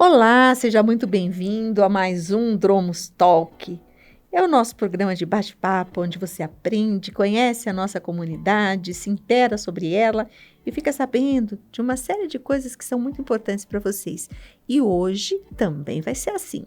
Olá, seja muito bem-vindo a mais um Dromos Talk. É o nosso programa de bate-papo onde você aprende, conhece a nossa comunidade, se intera sobre ela e fica sabendo de uma série de coisas que são muito importantes para vocês. E hoje também vai ser assim.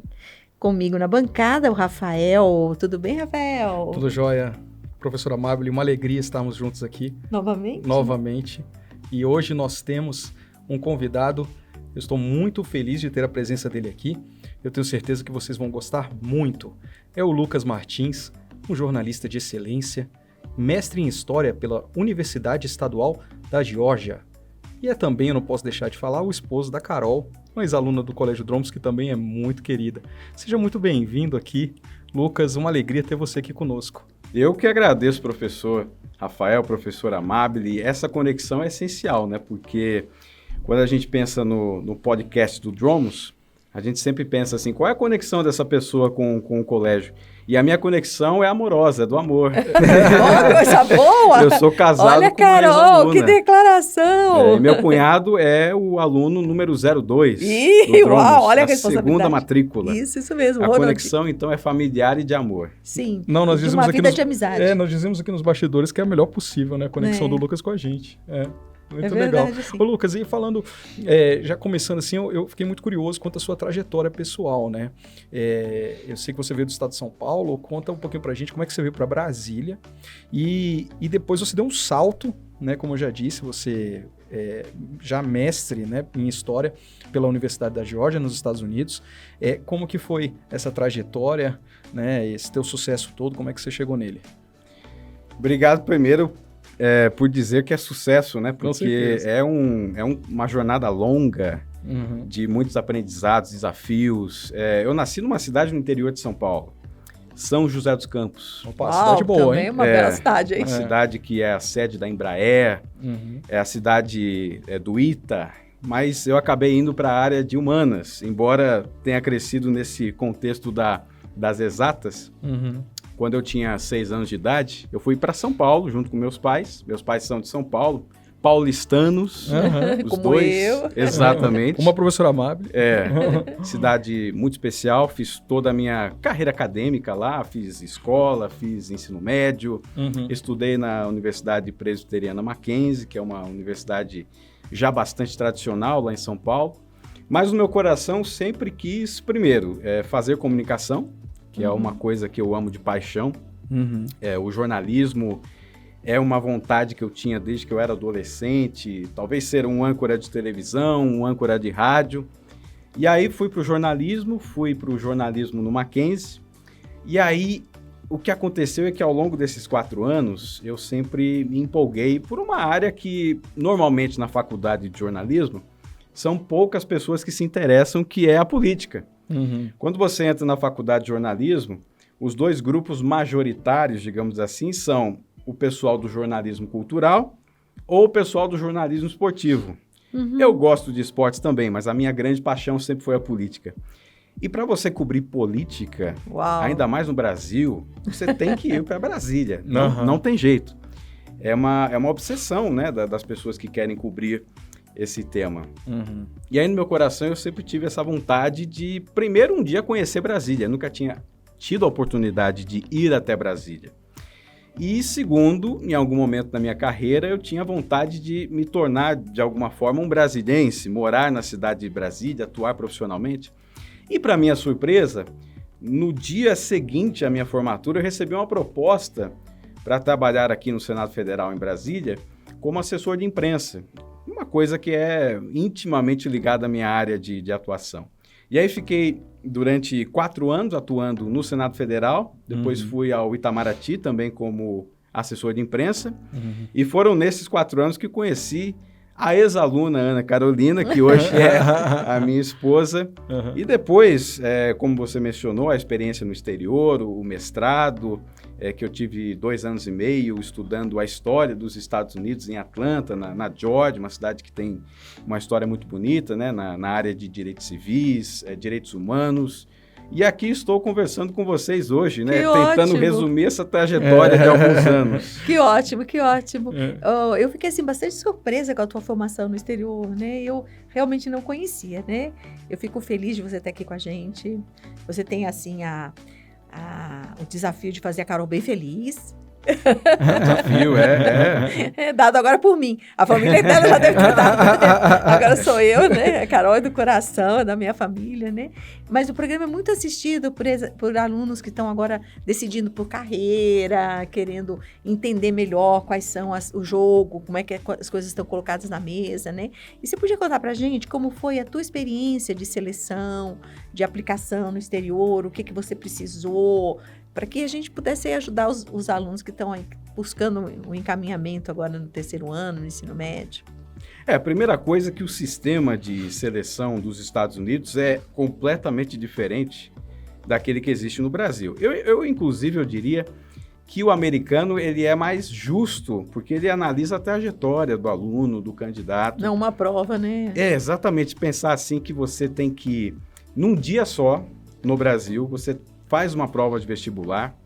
Comigo na bancada, o Rafael. Tudo bem, Rafael? Tudo jóia. Professora Amábile, uma alegria estarmos juntos aqui. Novamente. E hoje nós temos um convidado. Eu estou muito feliz de ter a presença dele aqui. Eu tenho certeza que vocês vão gostar muito. É o Lucas Martins, um jornalista de excelência, mestre em História pela Universidade Estadual da Geórgia. E é também, eu não posso deixar de falar, o esposo da Carol, uma ex-aluna do Colégio Dromos, que também é muito querida. Seja muito bem-vindo aqui. Lucas, uma alegria ter você aqui conosco. Eu que agradeço, professor Rafael, professor Amábile. Essa conexão é essencial, né? Porque quando a gente pensa no podcast do Dromos, a gente sempre pensa assim, qual é a conexão dessa pessoa com o colégio? E a minha conexão é amorosa, é do amor. Coisa boa! Eu sou casado Olha, com uma Carol, ex-aluna. que declaração! Meu cunhado é o aluno número 02 do Dromos, Uau, olha a a responsabilidade. segunda matrícula. Isso mesmo. A Ronald. conexão, então, é familiar e de amor. Sim, Não, nós de dizemos uma aqui vida nos, de amizade. nós dizemos aqui nos bastidores que é a melhor possível, né? A conexão do Lucas com a gente. Muito verdade, legal. sim. Ô, Lucas, e falando, já começando assim, eu fiquei muito curioso quanto à sua trajetória pessoal, né? Eu sei que você veio do estado de São Paulo, conta um pouquinho pra gente como é que você veio para Brasília e depois você deu um salto, né? Como eu já disse, você já mestre, né, em História pela Universidade da Geórgia, nos Estados Unidos. Como que foi essa trajetória, né? Esse teu sucesso todo, como é que você chegou nele? Obrigado primeiro por dizer que é sucesso, né? Com Porque certeza. é uma jornada longa Uhum. de muitos aprendizados, desafios. Eu nasci numa cidade no interior de São Paulo, São José dos Campos. Opa, Uau, cidade boa, também hein? uma bela cidade, hein? Uma cidade que é a sede da Embraer, Uhum. é a cidade do ITA, mas eu acabei indo para a área de humanas, embora tenha crescido nesse contexto das exatas. Uhum. Quando eu tinha 6 anos de idade, eu fui para São Paulo junto com meus pais. Meus pais são de São Paulo, paulistanos, Uhum. os Como dois. eu. Exatamente. Uma professora amável. Cidade muito especial. Fiz toda a minha carreira acadêmica lá, fiz escola, fiz ensino médio, Uhum. estudei na Universidade Presbiteriana Mackenzie, que é uma universidade já bastante tradicional lá em São Paulo. Mas no meu coração sempre quis, primeiro, fazer comunicação, que é uma coisa que eu amo de paixão. Uhum. O jornalismo é uma vontade que eu tinha desde que eu era adolescente, talvez ser um âncora de televisão, um âncora de rádio. E aí fui para o jornalismo no Mackenzie. E aí o que aconteceu é que ao longo desses 4 anos eu sempre me empolguei por uma área que normalmente na faculdade de jornalismo são poucas pessoas que se interessam, que é a política. Uhum. Quando você entra na faculdade de jornalismo, os 2 grupos majoritários, digamos assim, são o pessoal do jornalismo cultural ou o pessoal do jornalismo esportivo. Uhum. Eu gosto de esportes também, mas a minha grande paixão sempre foi a política. E para você cobrir política, Uau. ainda mais no Brasil, você tem que ir para Brasília. Uhum. Não tem jeito. É uma obsessão, né, das pessoas que querem cobrir esse tema. Uhum. E aí no meu coração eu sempre tive essa vontade de, primeiro, um dia conhecer Brasília. Eu nunca tinha tido a oportunidade de ir até Brasília. E segundo, em algum momento da minha carreira, eu tinha vontade de me tornar, de alguma forma, um brasilense, morar na cidade de Brasília, atuar profissionalmente. E para minha surpresa, no dia seguinte à minha formatura, eu recebi uma proposta para trabalhar aqui no Senado Federal em Brasília como assessor de imprensa. Uma coisa que é intimamente ligada à minha área de atuação. E aí fiquei durante 4 anos atuando no Senado Federal, depois fui ao Itamaraty também como assessor de imprensa, e foram nesses 4 anos que conheci a ex-aluna Ana Carolina, que hoje é a minha esposa, e depois, como você mencionou, a experiência no exterior, o mestrado, que eu tive 2 anos e meio estudando a história dos Estados Unidos em Atlanta, na Geórgia, uma cidade que tem uma história muito bonita, né, na área de direitos civis, direitos humanos. E aqui estou conversando com vocês hoje, né? Que Tentando ótimo. resumir essa trajetória de alguns anos. Que ótimo, que ótimo. Eu fiquei assim, bastante surpresa com a tua formação no exterior, né? Eu realmente não conhecia, né? Eu fico feliz de você estar aqui com a gente. Você tem, assim, o desafio de fazer a Carol bem feliz. Desafio, É dado agora por mim. A família dela já deve ter dado. Agora sou eu, né? A Carol é do coração, é da minha família, né? Mas o programa é muito assistido por alunos que estão agora decidindo por carreira, querendo entender melhor quais são o jogo, como é que as coisas estão colocadas na mesa, né? E você podia contar pra gente como foi a tua experiência de seleção, de aplicação no exterior, o que você precisou, para que a gente pudesse ajudar os alunos que estão aí buscando o encaminhamento agora no terceiro ano, no ensino médio? A primeira coisa é que o sistema de seleção dos Estados Unidos é completamente diferente daquele que existe no Brasil. Inclusive, eu diria que o americano ele é mais justo, porque ele analisa a trajetória do aluno, do candidato. Não uma prova, né? Exatamente. Pensar assim que você tem que, num dia só, no Brasil, você faz uma prova de vestibular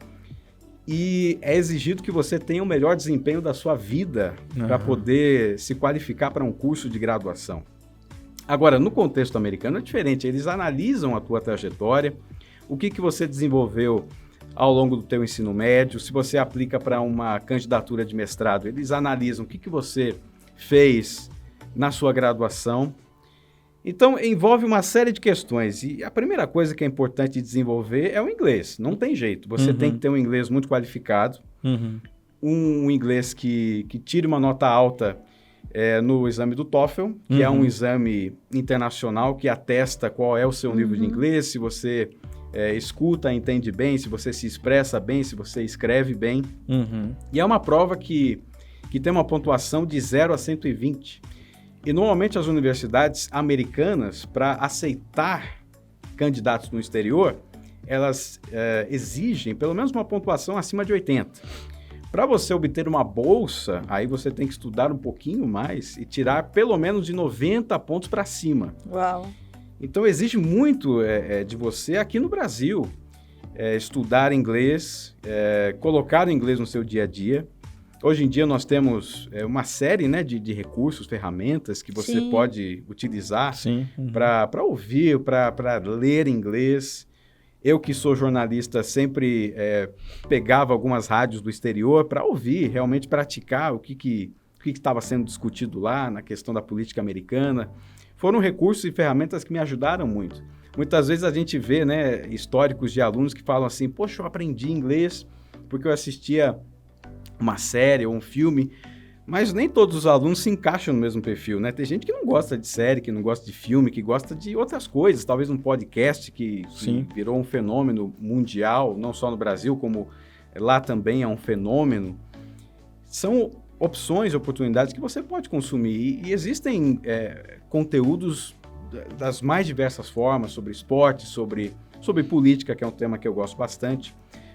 e é exigido que você tenha o melhor desempenho da sua vida para poder se qualificar para um curso de graduação. Agora, no contexto americano é diferente, eles analisam a tua trajetória, o que você desenvolveu ao longo do teu ensino médio, se você aplica para uma candidatura de mestrado, eles analisam o que você fez na sua graduação. Então, envolve uma série de questões e a primeira coisa que é importante desenvolver é o inglês. Não tem jeito, você tem que ter um inglês muito qualificado, um inglês que tire uma nota alta no exame do TOEFL, que é um exame internacional que atesta qual é o seu nível de inglês, se você escuta, entende bem, se você se expressa bem, se você escreve bem. E é uma prova que tem uma pontuação de 0 a 120. E normalmente as universidades americanas, para aceitar candidatos no exterior, elas exigem pelo menos uma pontuação acima de 80. Para você obter uma bolsa, aí você tem que estudar um pouquinho mais e tirar pelo menos de 90 pontos para cima. Uau! Então exige muito de você aqui no Brasil, estudar inglês, colocar o inglês no seu dia a dia. Hoje em dia nós temos uma série, né, de recursos, ferramentas que você pode utilizar para ouvir, para ler inglês. Eu que sou jornalista sempre pegava algumas rádios do exterior para ouvir, realmente praticar o que estava sendo discutido lá na questão da política americana. Foram recursos e ferramentas que me ajudaram muito. Muitas vezes a gente vê, né, históricos de alunos que falam assim, poxa, eu aprendi inglês porque eu assistia uma série ou um filme, mas nem todos os alunos se encaixam no mesmo perfil, né? Tem gente que não gosta de série, que não gosta de filme, que gosta de outras coisas, talvez um podcast que virou um fenômeno mundial, não só no Brasil, como lá também é um fenômeno. São opções, oportunidades que você pode consumir e existem conteúdos das mais diversas formas, sobre esporte, sobre política, que é um tema que eu gosto bastante.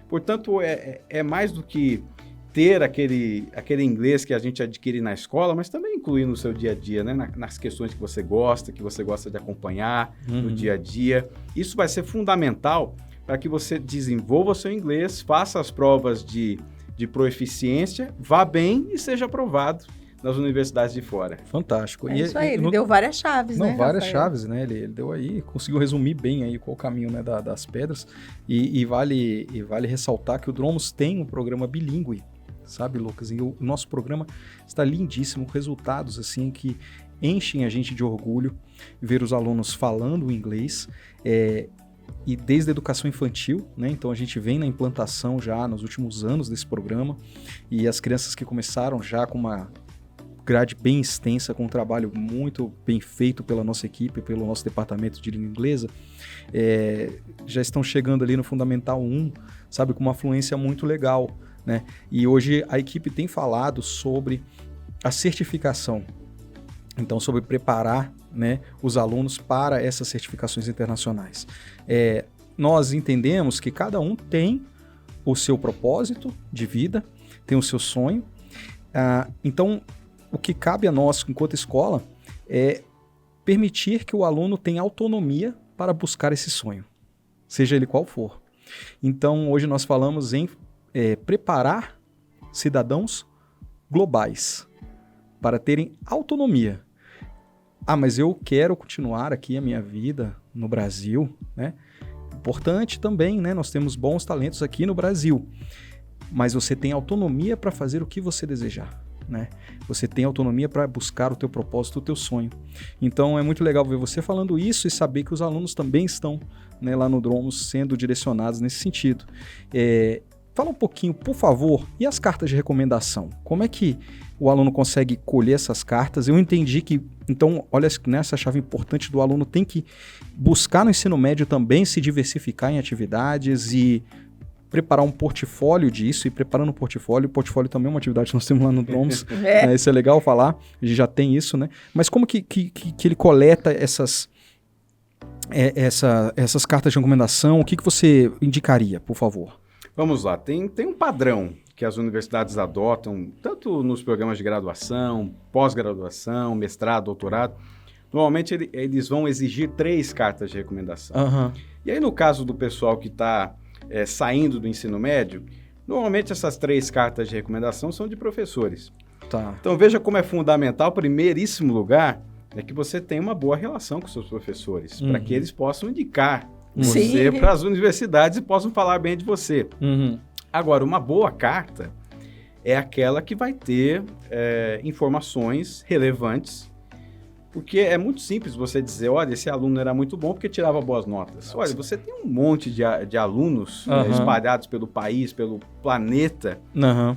Portanto, é mais do que ter aquele inglês que a gente adquire na escola, mas também incluir no seu dia a dia, né? Nas questões que você gosta de acompanhar no dia a dia. Isso vai ser fundamental para que você desenvolva o seu inglês, faça as provas de proeficiência, vá bem e seja aprovado nas universidades de fora. Fantástico. Isso aí, ele deu várias chaves, né, várias chaves, né? Ele deu aí, conseguiu resumir bem aí qual o caminho, né, das pedras. E vale ressaltar que o Dromos tem um programa bilíngue, sabe, Lucas? E o nosso programa está lindíssimo, resultados assim que enchem a gente de orgulho ver os alunos falando inglês, e desde a educação infantil, né? Então a gente vem na implantação já nos últimos anos desse programa, e as crianças que começaram já com uma grade bem extensa, com um trabalho muito bem feito pela nossa equipe, pelo nosso departamento de língua inglesa, já estão chegando ali no Fundamental 1, sabe, com uma fluência muito legal, né? E hoje a equipe tem falado sobre a certificação, então sobre preparar, né, os alunos para essas certificações internacionais. Nós entendemos que cada um tem o seu propósito de vida, tem o seu sonho, então o que cabe a nós enquanto escola é permitir que o aluno tenha autonomia para buscar esse sonho, seja ele qual for. Então, hoje nós falamos em preparar cidadãos globais para terem autonomia. Ah, mas eu quero continuar aqui a minha vida no Brasil, né? Importante também, né? Nós temos bons talentos aqui no Brasil, mas você tem autonomia para fazer o que você desejar, né? Você tem autonomia para buscar o teu propósito, o teu sonho. Então é muito legal ver você falando isso e saber que os alunos também estão, né, lá no Dromos sendo direcionados nesse sentido. Fala um pouquinho, por favor, e as cartas de recomendação? Como é que o aluno consegue colher essas cartas? Eu entendi que, então, olha, nessa chave importante do aluno tem que buscar no ensino médio também se diversificar em atividades e preparar um portfólio disso, e preparando um portfólio também é uma atividade que nós temos lá no Dromos, né? Isso é legal falar, a gente já tem isso, né? Mas como que ele coleta essas cartas de recomendação? O que você indicaria, por favor? Vamos lá, tem um padrão que as universidades adotam, tanto nos programas de graduação, pós-graduação, mestrado, doutorado. Normalmente eles vão exigir 3 cartas de recomendação. Uhum. E aí no caso do pessoal que está saindo do ensino médio, normalmente essas 3 cartas de recomendação são de professores. Tá. Então veja como é fundamental, primeiríssimo lugar, é que você tenha uma boa relação com seus professores, para que eles possam indicar você para as universidades e possam falar bem de você. Uhum. Agora, uma boa carta é aquela que vai ter informações relevantes, porque é muito simples você dizer, olha, esse aluno era muito bom porque tirava boas notas. Olha, você tem um monte de alunos espalhados pelo país, pelo planeta,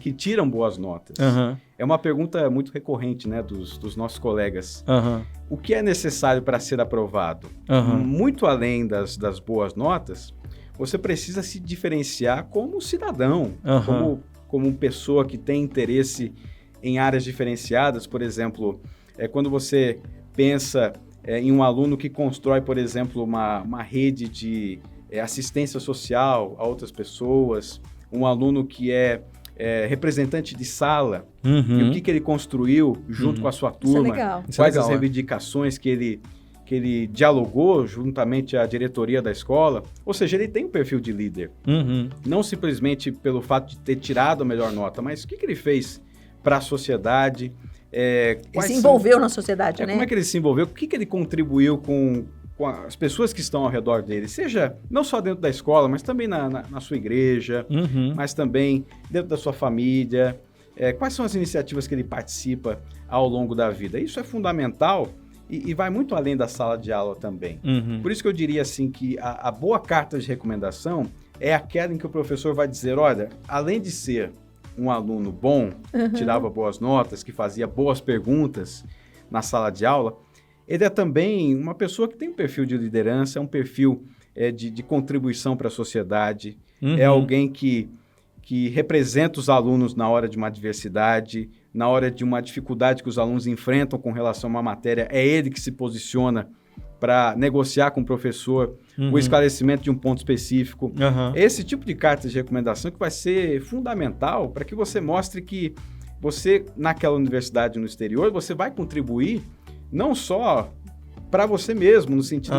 que tiram boas notas. É uma pergunta muito recorrente, né, dos nossos colegas. O que é necessário para ser aprovado? Muito além das boas notas, você precisa se diferenciar como cidadão, como pessoa que tem interesse em áreas diferenciadas. Por exemplo, quando você pensa em um aluno que constrói, por exemplo, uma rede de assistência social a outras pessoas, um aluno que é representante de sala, e o que ele construiu junto com a sua turma, quais as reivindicações que ele dialogou juntamente à diretoria da escola. Ou seja, ele tem um perfil de líder. Não simplesmente pelo fato de ter tirado a melhor nota, mas o que ele fez para a sociedade. Ele se envolveu na sociedade, né? Como é que ele se envolveu? O que ele contribuiu com as pessoas que estão ao redor dele? Seja não só dentro da escola, mas também na sua igreja, mas também dentro da sua família. Quais são as iniciativas que ele participa ao longo da vida? Isso é fundamental e vai muito além da sala de aula também. Por isso que eu diria assim que a boa carta de recomendação é aquela em que o professor vai dizer, olha, além de ser um aluno bom, tirava boas notas, que fazia boas perguntas na sala de aula, ele é também uma pessoa que tem um perfil de liderança, um perfil de contribuição para a sociedade, é alguém que representa os alunos na hora de uma adversidade, na hora de uma dificuldade que os alunos enfrentam com relação a uma matéria, é ele que se posiciona para negociar com o professor o esclarecimento de um ponto específico. Esse tipo de carta de recomendação que vai ser fundamental para que você mostre que você, naquela universidade no exterior, você vai contribuir não só para você mesmo, no sentido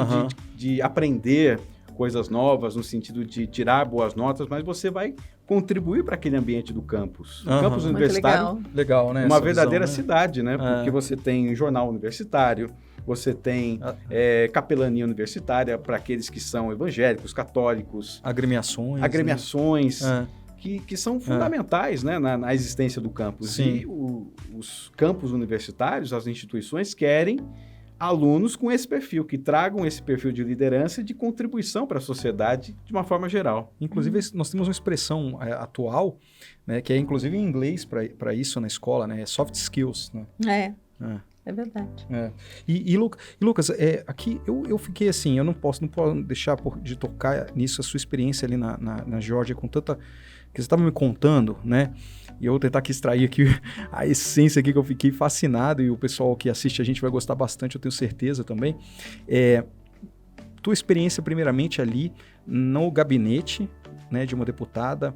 de aprender coisas novas, no sentido de tirar boas notas, mas você vai contribuir para aquele ambiente do campus. O campus universitário legal, né? Uma verdadeira cidade, né? Porque você tem jornal universitário, você tem capelania universitária para aqueles que são evangélicos, católicos. Agremiações, né? Que são fundamentais, né, na existência do campus. Sim. E os campos universitários, as instituições, querem alunos com esse perfil, que tragam esse perfil de liderança e de contribuição para a sociedade de uma forma geral. Inclusive, nós temos uma expressão atual, né, que é inclusive em inglês para isso na escola, né, é soft skills. Né? É verdade. E Lucas, aqui eu fiquei assim, eu não posso deixar de tocar nisso, a sua experiência ali na Geórgia com tanta... que você estava me contando, né? E eu vou tentar aqui extrair aqui a essência aqui que eu fiquei fascinado, e o pessoal que assiste a gente vai gostar bastante, eu tenho certeza também. Tua experiência primeiramente ali no gabinete, né, de uma deputada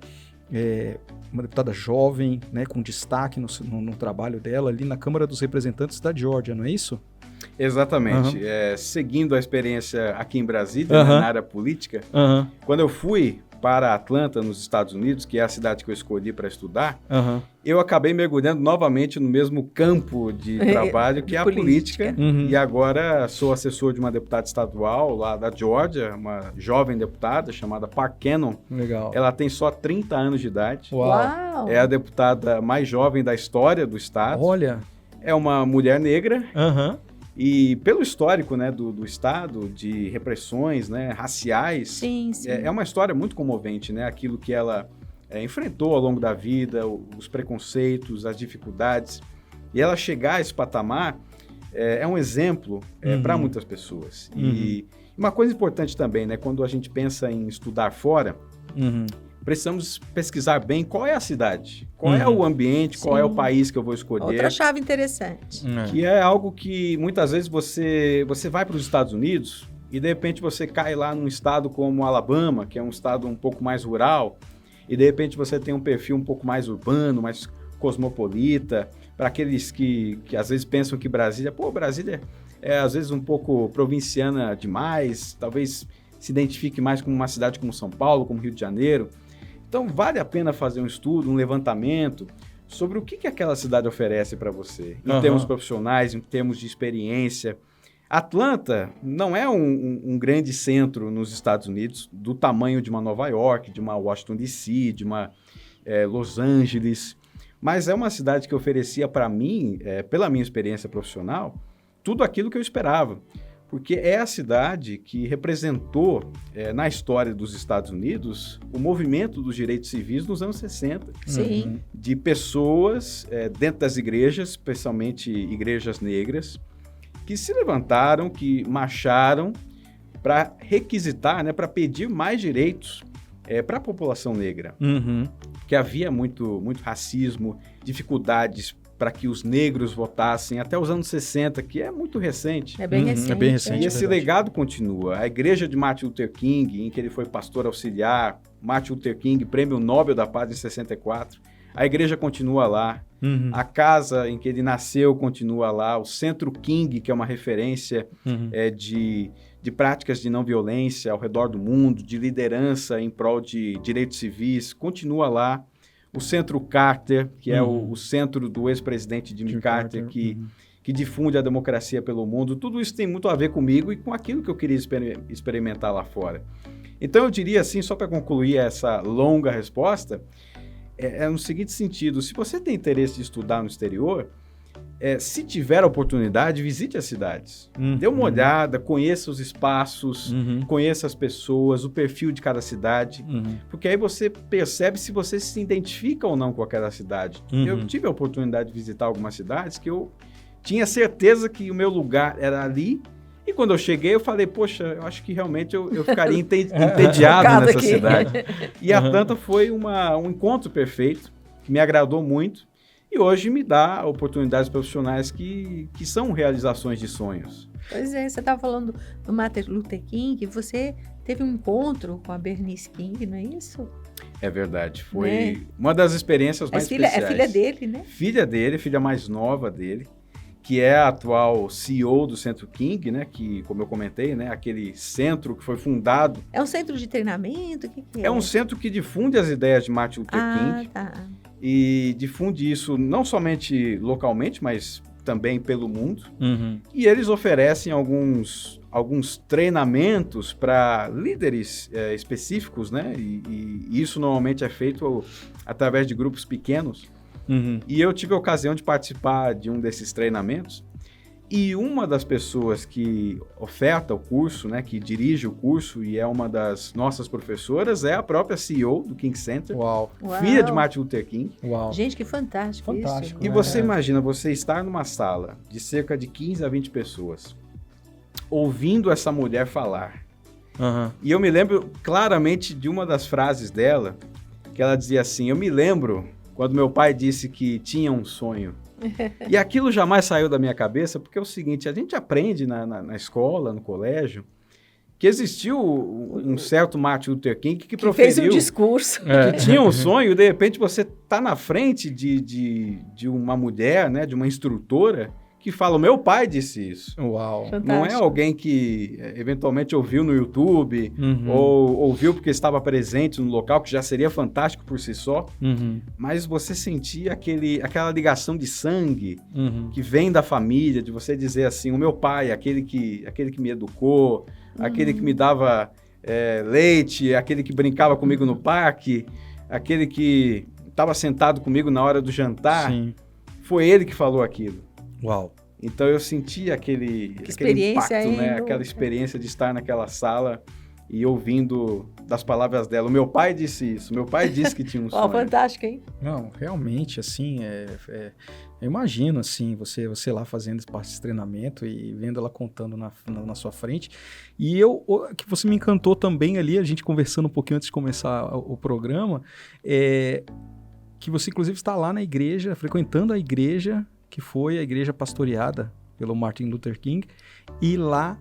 jovem, né, com destaque no trabalho dela ali na Câmara dos Representantes da Geórgia, não é isso? Exatamente. Seguindo a experiência aqui em Brasília, na área política, quando eu fui para Atlanta, nos Estados Unidos, que é a cidade que eu escolhi para estudar, eu acabei mergulhando novamente no mesmo campo de trabalho que é a política. E agora sou assessor de uma deputada estadual lá da Geórgia, uma jovem deputada chamada Park Cannon. Legal. Ela tem só 30 anos de idade. Uau! É a deputada mais jovem da história do estado. Olha! É uma mulher negra. E pelo histórico, né, do Estado, de repressões, né, raciais, sim. É uma história muito comovente, né? Aquilo que ela enfrentou ao longo da vida, os preconceitos, as dificuldades. E ela chegar a esse patamar é um exemplo para muitas pessoas. E uma coisa importante também, né? Quando a gente pensa em estudar fora, precisamos pesquisar bem qual é a cidade, qual é o ambiente, qual é o país que eu vou escolher. Outra chave interessante. Que é algo que muitas vezes você vai para os Estados Unidos e de repente você cai lá num estado como Alabama, que é um estado um pouco mais rural, e de repente você tem um perfil um pouco mais urbano, mais cosmopolita, para aqueles que às vezes pensam que Brasília é às vezes um pouco provinciana demais, talvez se identifique mais com uma cidade como São Paulo, como Rio de Janeiro. Então, vale a pena fazer um estudo, um levantamento sobre o que aquela cidade oferece para você, em termos profissionais, em termos de experiência. Atlanta não é um grande centro nos Estados Unidos, do tamanho de uma Nova York, de uma Washington DC, de uma Los Angeles, mas é uma cidade que oferecia para mim, pela minha experiência profissional, tudo aquilo que eu esperava. Porque é a cidade que representou, na história dos Estados Unidos, o movimento dos direitos civis nos anos 60. Sim. De pessoas dentro das igrejas, especialmente igrejas negras, que se levantaram, que marcharam para requisitar, né, para pedir mais direitos para a população negra. Que havia muito racismo, dificuldades para que os negros votassem até os anos 60, que é muito recente. É bem recente. É bem recente. E esse legado continua. A igreja de Martin Luther King, em que ele foi pastor auxiliar, Martin Luther King, Prêmio Nobel da Paz em 64, a igreja continua lá. A casa em que ele nasceu continua lá. O Centro King, que é uma referência de práticas de não violência ao redor do mundo, de liderança em prol de direitos civis, continua lá. O Centro Carter, que é o centro do ex-presidente Jimmy Carter, que difunde a democracia pelo mundo. Tudo isso tem muito a ver comigo e com aquilo que eu queria experimentar lá fora. Então, eu diria assim, só para concluir essa longa resposta, no seguinte sentido: se você tem interesse de estudar no exterior, se tiver a oportunidade, visite as cidades. Dê uma olhada, conheça os espaços, conheça as pessoas, o perfil de cada cidade, porque aí você percebe se você se identifica ou não com aquela cidade. Eu tive a oportunidade de visitar algumas cidades que eu tinha certeza que o meu lugar era ali, e quando eu cheguei eu falei, poxa, eu acho que realmente eu ficaria entediado nessa cidade. E Atlanta foi um encontro perfeito, que me agradou muito. E hoje me dá oportunidades profissionais que são realizações de sonhos. Pois é, você estava falando do Martin Luther King, você teve um encontro com a Bernice King, não é isso? É verdade, foi uma das experiências mais especiais. É filha dele, né? Filha dele, filha mais nova dele, que é a atual CEO do Centro King, né? Que, como eu comentei, né? Aquele centro que foi fundado. É um centro de treinamento? O que é? É um centro que difunde as ideias de Martin Luther King. Tá. E difunde isso não somente localmente, mas também pelo mundo. E eles oferecem alguns treinamentos para líderes específicos, né? E isso normalmente é feito através de grupos pequenos. E eu tive a ocasião de participar de um desses treinamentos. E uma das pessoas que oferta o curso, né, que dirige o curso e é uma das nossas professoras, é a própria CEO do King Center, filha de Martin Luther King. Gente, que fantástico isso. E você imagina, você estar numa sala de cerca de 15 a 20 pessoas, ouvindo essa mulher falar. E eu me lembro claramente de uma das frases dela, que ela dizia assim, eu me lembro quando meu pai disse que tinha um sonho. E aquilo jamais saiu da minha cabeça, porque é o seguinte, a gente aprende na escola, no colégio, que existiu um certo Martin Luther King que proferiu... fez um discurso. Que tinha um sonho, e de repente você está na frente de uma mulher, né, de uma instrutora, que fala, meu pai disse isso. Uau. Fantástico. Não é alguém que eventualmente ouviu no YouTube ou ouviu porque estava presente no local, que já seria fantástico por si só, mas você sentia aquela ligação de sangue que vem da família, de você dizer assim, o meu pai, aquele que me educou, aquele que me dava leite, aquele que brincava comigo no parque, aquele que estava sentado comigo na hora do jantar, Sim. foi ele que falou aquilo. Uau. Então eu senti aquele impacto, né? Aquela experiência de estar naquela sala e ouvindo das palavras dela. O meu pai disse isso, meu pai disse que tinha um sonho. Fantástico, hein? Não, realmente, assim, eu imagino, assim, você lá fazendo parte desse treinamento e vendo ela contando na sua frente. E que você me encantou também ali, a gente conversando um pouquinho antes de começar o programa, que você, inclusive, está lá na igreja, frequentando a igreja, que foi a igreja pastoreada pelo Martin Luther King, e lá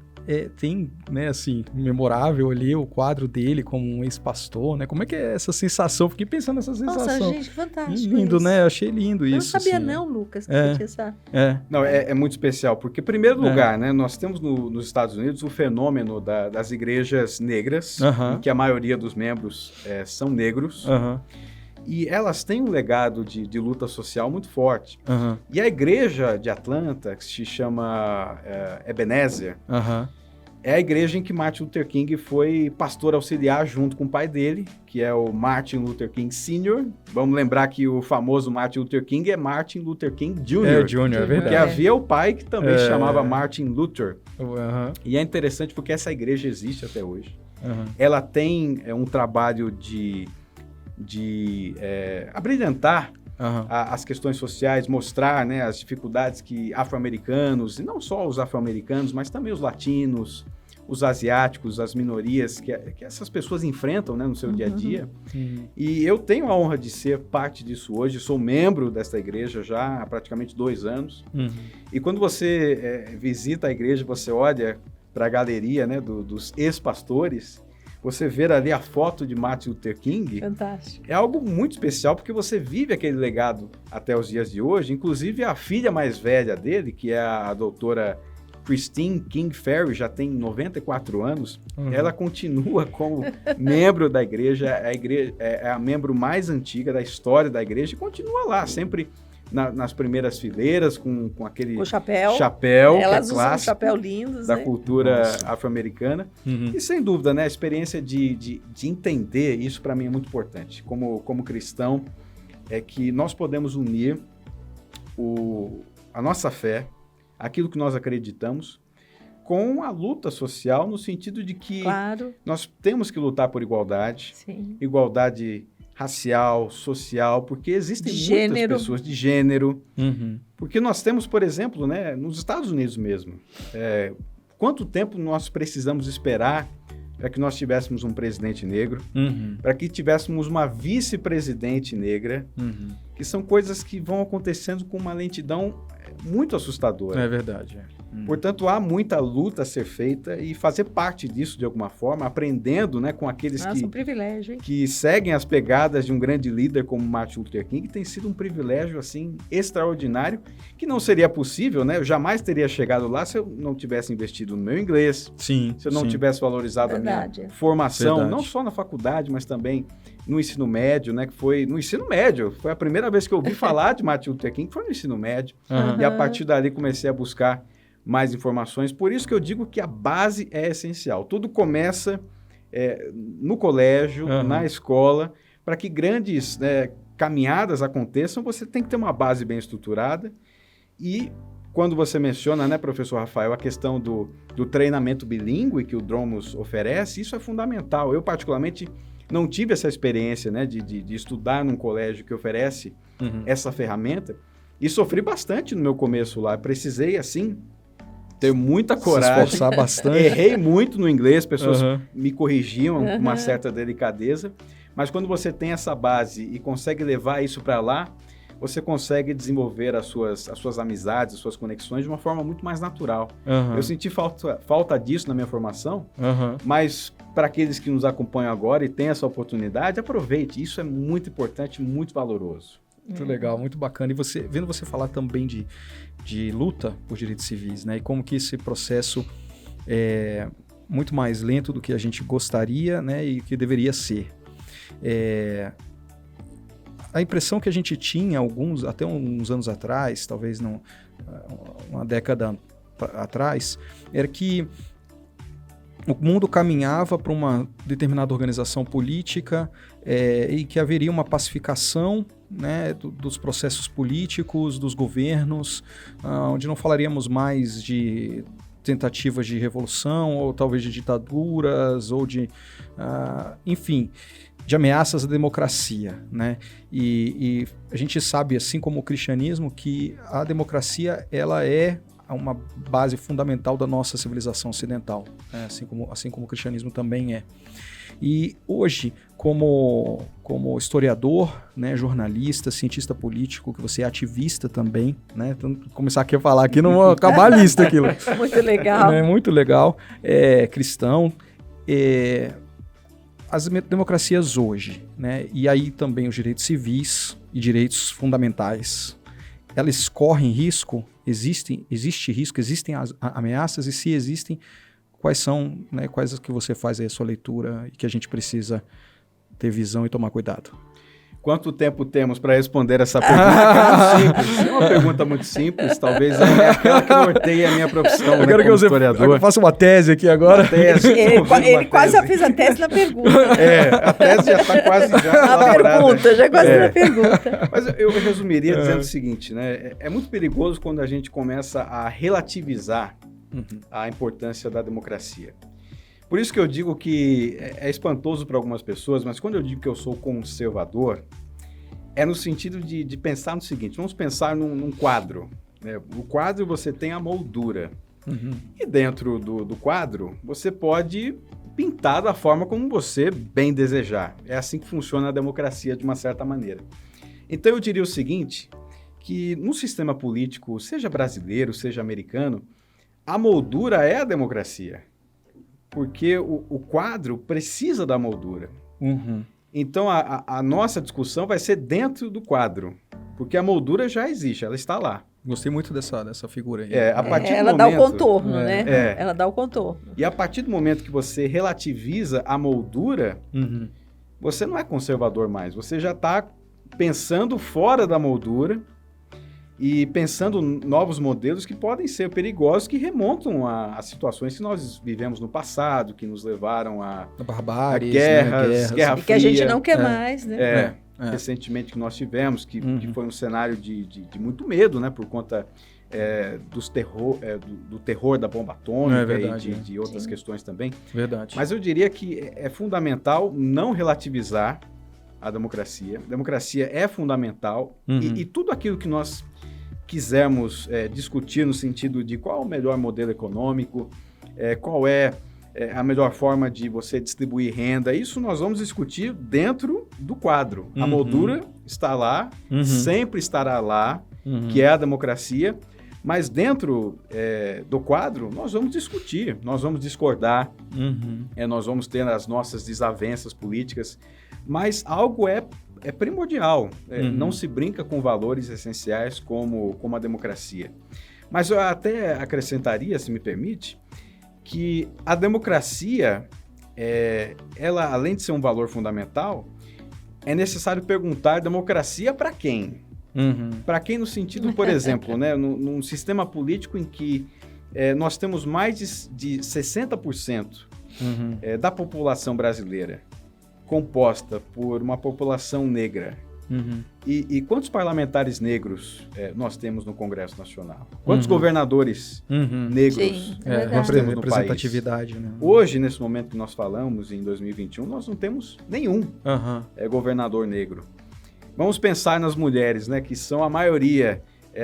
tem, né, assim, memorável ali o quadro dele como um ex-pastor, né? Como é que é essa sensação? Fiquei pensando nessa sensação. Nossa, gente, fantástico. Lindo, isso. né? Eu achei lindo isso. Eu não sabia assim, não, Lucas, que você tinha essa... Não, é muito especial, porque, em primeiro lugar, né, nós temos nos Estados Unidos o fenômeno das igrejas negras, em que a maioria dos membros são negros, e elas têm um legado de luta social muito forte. E a igreja de Atlanta, que se chama Ebenezer, é a igreja em que Martin Luther King foi pastor auxiliar junto com o pai dele, que é o Martin Luther King Sr. Vamos lembrar que o famoso Martin Luther King é Martin Luther King Jr. É verdade. Porque havia o pai que também se chamava Martin Luther. E é interessante porque essa igreja existe até hoje. Ela tem um trabalho de abrilhantar as questões sociais, mostrar, né, as dificuldades que afro-americanos, e não só os afro-americanos, mas também os latinos, os asiáticos, as minorias, que essas pessoas enfrentam, né, no seu dia a dia. E eu tenho a honra de ser parte disso hoje, sou membro desta igreja já há praticamente 2 anos. E quando você visita a igreja, você olha para a galeria, né, dos ex-pastores, você ver ali a foto de Martin Luther King, fantástico. É algo muito especial, porque você vive aquele legado até os dias de hoje. Inclusive, a filha mais velha dele, que é a doutora Christine King Ferry, já tem 94 anos, ela continua como membro da igreja, é a membro mais antiga da história da igreja, e continua lá, sempre nas primeiras fileiras, com aquele chapéu elas que é usam clássico chapéu lindos, da né? cultura afro-americana. E sem dúvida, né, a experiência de entender isso para mim é muito importante. Como cristão, é que nós podemos unir a nossa fé, aquilo que nós acreditamos, com a luta social, no sentido de que nós temos que lutar por igualdade, igualdade racial, social, porque existem muitas pessoas de gênero. Porque nós temos, por exemplo, né, nos Estados Unidos mesmo, quanto tempo nós precisamos esperar para que nós tivéssemos um presidente negro, para que tivéssemos uma vice-presidente negra, que são coisas que vão acontecendo com uma lentidão muito assustadora. É verdade. Portanto, há muita luta a ser feita e fazer parte disso de alguma forma, aprendendo, né, com aqueles um privilégio, hein? Que seguem as pegadas de um grande líder como Martin Luther King, tem sido um privilégio assim extraordinário, que não seria possível, né? Eu jamais teria chegado lá se eu não tivesse investido no meu inglês, se eu não tivesse valorizado a minha formação, não só na faculdade, mas também no ensino médio, né? Que foi no ensino médio, foi a primeira vez que eu ouvi falar de Martin Luther King, foi no ensino médio, e a partir dali comecei a buscar mais informações. Por isso que eu digo que a base é essencial. Tudo começa no colégio, na escola, para que grandes caminhadas aconteçam, você tem que ter uma base bem estruturada. E quando você menciona, né, professor Rafael, a questão do treinamento bilíngue que o Dromos oferece, isso é fundamental. Eu, particularmente, não tive essa experiência, né, de estudar num colégio que oferece essa ferramenta, e sofri bastante no meu começo lá. Precisei, assim, ter muita coragem. Se esforçar bastante. Errei muito no inglês, pessoas me corrigiam com uma certa delicadeza, mas quando você tem essa base e consegue levar isso para lá, você consegue desenvolver as suas amizades, as suas conexões de uma forma muito mais natural. Eu senti falta disso na minha formação, mas para aqueles que nos acompanham agora e têm essa oportunidade, aproveite. Isso é muito importante, muito valoroso. Muito legal, muito bacana. E vendo você falar também de luta por direitos civis, né? E como que esse processo é muito mais lento do que a gente gostaria, né? E que deveria ser. A impressão que a gente tinha até uns anos atrás, talvez não, uma década atrás, era que o mundo caminhava para uma determinada organização política e que haveria uma pacificação, né, dos processos políticos, dos governos, onde não falaríamos mais de tentativas de revolução, ou talvez de ditaduras, ou enfim, de ameaças à democracia, né? E a gente sabe, assim como o cristianismo, que a democracia ela é uma base fundamental da nossa civilização ocidental, né? assim como o cristianismo também é. E hoje, como historiador, né, jornalista, cientista político, que você é ativista também, né? Então, começar aqui a falar aqui, não vou acabar a lista aquilo. Muito legal. Muito legal. Cristão. As democracias hoje, né? E aí também os direitos civis e direitos fundamentais, elas correm risco? Existe risco? Existem ameaças? E se existem, quais são, né, quais que você faz aí a sua leitura e que a gente precisa ter visão e tomar cuidado? Quanto tempo temos para responder essa pergunta? É uma pergunta muito simples, talvez é aquela que norteia a minha profissão, eu quero que você faça uma tese aqui agora. Ele quase já fez a tese na pergunta. A tese já está quase a pergunta, já quase na pergunta. Mas eu resumiria dizendo o seguinte, né? É muito perigoso quando a gente começa a relativizar a importância da democracia. Por isso que eu digo que é espantoso para algumas pessoas, mas quando eu digo que eu sou conservador, é no sentido de pensar no seguinte, vamos pensar num quadro. Né? No quadro você tem a moldura. E dentro do quadro você pode pintar da forma como você bem desejar. É assim que funciona a democracia de uma certa maneira. Então eu diria o seguinte, que no sistema político, seja brasileiro, seja americano, a moldura é a democracia. Porque o quadro precisa da moldura. Então, a nossa discussão vai ser dentro do quadro, porque a moldura já existe, ela está lá. Gostei muito dessa figura aí. Ela dá o contorno, né? Ela dá o contorno. E a partir do momento que você relativiza a moldura, você não é conservador mais, você já está pensando fora da moldura, e pensando novos modelos que podem ser perigosos, que remontam a situações que nós vivemos no passado, que nos levaram a barbárie, guerras, Guerra Fria. E que a gente não quer mais, né? Recentemente que nós tivemos, que foi um cenário de muito medo, né? Por conta do terror da bomba atômica e de outras questões também. Verdade. Mas eu diria que é fundamental não relativizar a democracia. A democracia é fundamental e tudo aquilo que nós quisermos discutir no sentido de qual é o melhor modelo econômico, qual é a melhor forma de você distribuir renda, isso nós vamos discutir dentro do quadro. A moldura está lá, sempre estará lá, que é a democracia, mas dentro do quadro nós vamos discutir, nós vamos discordar, nós vamos ter as nossas desavenças políticas, mas algo é primordial, não se brinca com valores essenciais como a democracia. Mas eu até acrescentaria, se me permite, que a democracia, ela, além de ser um valor fundamental, é necessário perguntar democracia para quem? Para quem no sentido, por exemplo, né, num sistema político em que nós temos mais de 60% da população brasileira composta por uma população negra. E quantos parlamentares negros nós temos no Congresso Nacional? Quantos governadores negros nós temos no país? Representatividade, né? Hoje, nesse momento que nós falamos, em 2021, nós não temos nenhum governador negro. Vamos pensar nas mulheres, né, que são a maioria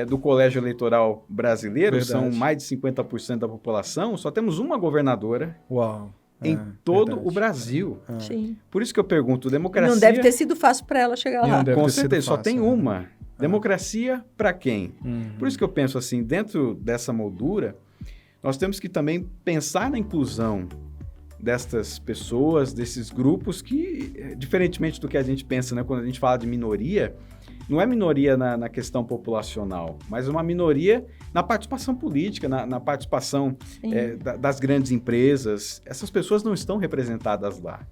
do colégio eleitoral brasileiro, são mais de 50% da população, só temos uma governadora. Uau! Em todo o Brasil. Sim. Por isso que eu pergunto, democracia... Não deve ter sido fácil para ela chegar lá. Com certeza, só tem uma. Democracia para quem? Por isso que eu penso assim, dentro dessa moldura, nós temos que também pensar na inclusão destas pessoas, desses grupos que, diferentemente do que a gente pensa, né, quando a gente fala de minoria, não é minoria na questão populacional, mas uma minoria na participação política, na participação das grandes empresas. Essas pessoas não estão representadas lá.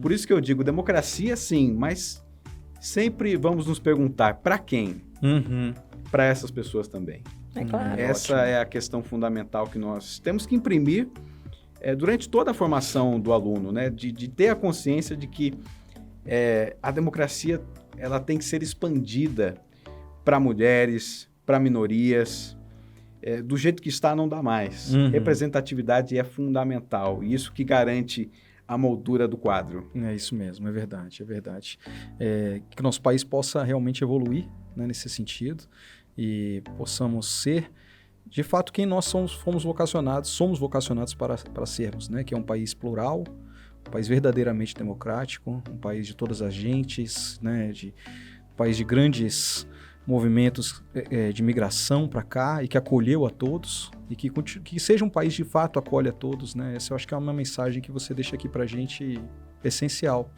Por isso que eu digo, democracia sim, mas sempre vamos nos perguntar, para quem? Para essas pessoas também. É claro. Essa é a questão fundamental que nós temos que imprimir durante toda a formação do aluno, né? De ter a consciência de que a democracia ela tem que ser expandida para mulheres, para minorias. Do jeito que está, não dá mais. Representatividade é fundamental. E isso que garante a moldura do quadro. É isso mesmo, é verdade, é verdade. Que nosso país possa realmente evoluir, né, nesse sentido e possamos ser, de fato, quem nós somos vocacionados para sermos, né? Que é um país plural, um país verdadeiramente democrático, um país de todas as gentes, né? Um país de grandes movimentos de migração para cá e que acolheu a todos e que seja um país de fato acolhe a todos, né? Essa eu acho que é uma mensagem que você deixa aqui para a gente essencial.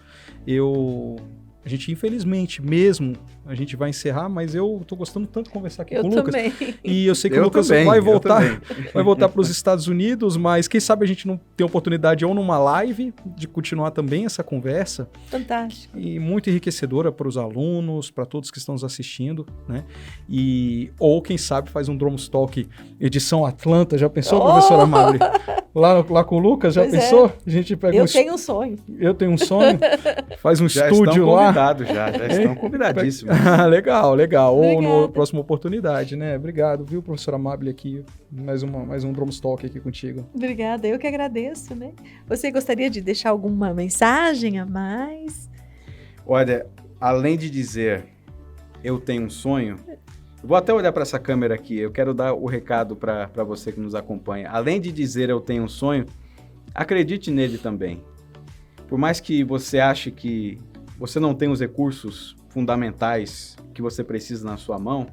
A gente, infelizmente, mesmo, a gente vai encerrar, mas eu tô gostando tanto de conversar aqui com o Lucas. Também. E eu sei que o Lucas vai voltar para os Estados Unidos, mas quem sabe a gente não tem oportunidade ou numa live de continuar também essa conversa. Fantástico. E muito enriquecedora para os alunos, para todos que estão nos assistindo, né? Ou quem sabe faz um Dromos Talk edição Atlanta, já pensou, professora Mably? Lá com o Lucas, já pensou? A gente pega eu tenho um sonho. Eu tenho um sonho. Faz um já estúdio lá. Já estão convidadíssimos. Legal. Ou na próxima oportunidade, né? Obrigado, viu, professora Mably, aqui. Mais um Dromos Talk aqui contigo. Obrigada, eu que agradeço, né? Você gostaria de deixar alguma mensagem a mais? Olha, além de dizer eu tenho um sonho, eu vou até olhar para essa câmera aqui, eu quero dar o recado para você que nos acompanha. Além de dizer eu tenho um sonho, acredite nele também. Por mais que você ache que você não tem os recursos fundamentais que você precisa na sua mão,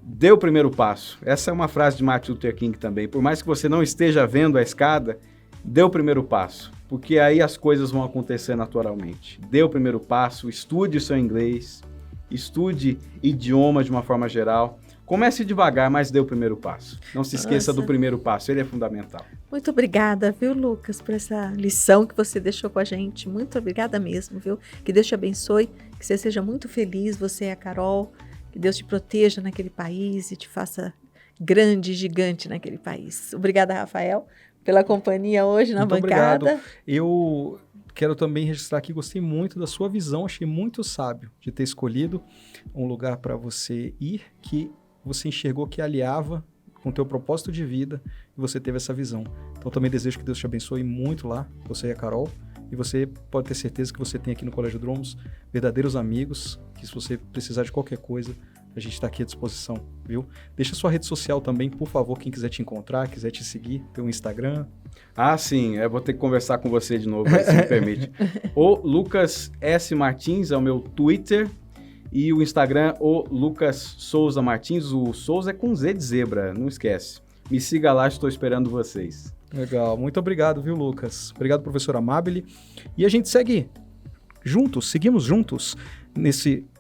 dê o primeiro passo. Essa é uma frase de Martin Luther King também. Por mais que você não esteja vendo a escada, dê o primeiro passo, porque aí as coisas vão acontecer naturalmente. Dê o primeiro passo, estude o seu inglês, estude idioma de uma forma geral. Comece devagar, mas dê o primeiro passo. Não se esqueça do primeiro passo, ele é fundamental. Muito obrigada, viu, Lucas, por essa lição que você deixou com a gente. Muito obrigada mesmo, viu? Que Deus te abençoe, que você seja muito feliz, você e a Carol. Que Deus te proteja naquele país e te faça grande, gigante naquele país. Obrigada, Rafael, pela companhia hoje na bancada. Obrigado. Eu quero também registrar aqui, gostei muito da sua visão, achei muito sábio de ter escolhido um lugar para você ir que você enxergou que aliava com o teu propósito de vida e você teve essa visão. Então, também desejo que Deus te abençoe muito lá, você e a Carol, e você pode ter certeza que você tem aqui no Colégio Dromos verdadeiros amigos, que se você precisar de qualquer coisa, a gente está aqui à disposição, viu? Deixa sua rede social também, por favor, quem quiser te encontrar, quiser te seguir, pelo Instagram. Ah, sim, eu vou ter que conversar com você de novo, se me permite. O Lucas S. Martins é o meu Twitter, e o Instagram, o Lucas Souza Martins. O Souza é com Z de zebra, não esquece. Me siga lá, estou esperando vocês. Legal, muito obrigado, viu, Lucas? Obrigado, professora Mably. E a gente segue juntos, seguimos juntos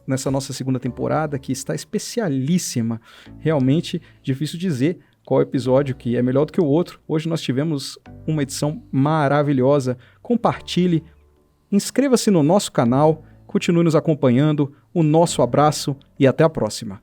nessa nossa segunda temporada, que está especialíssima. Realmente difícil dizer qual episódio que é melhor do que o outro. Hoje nós tivemos uma edição maravilhosa. Compartilhe, inscreva-se no nosso canal, continue nos acompanhando. O nosso abraço e até a próxima.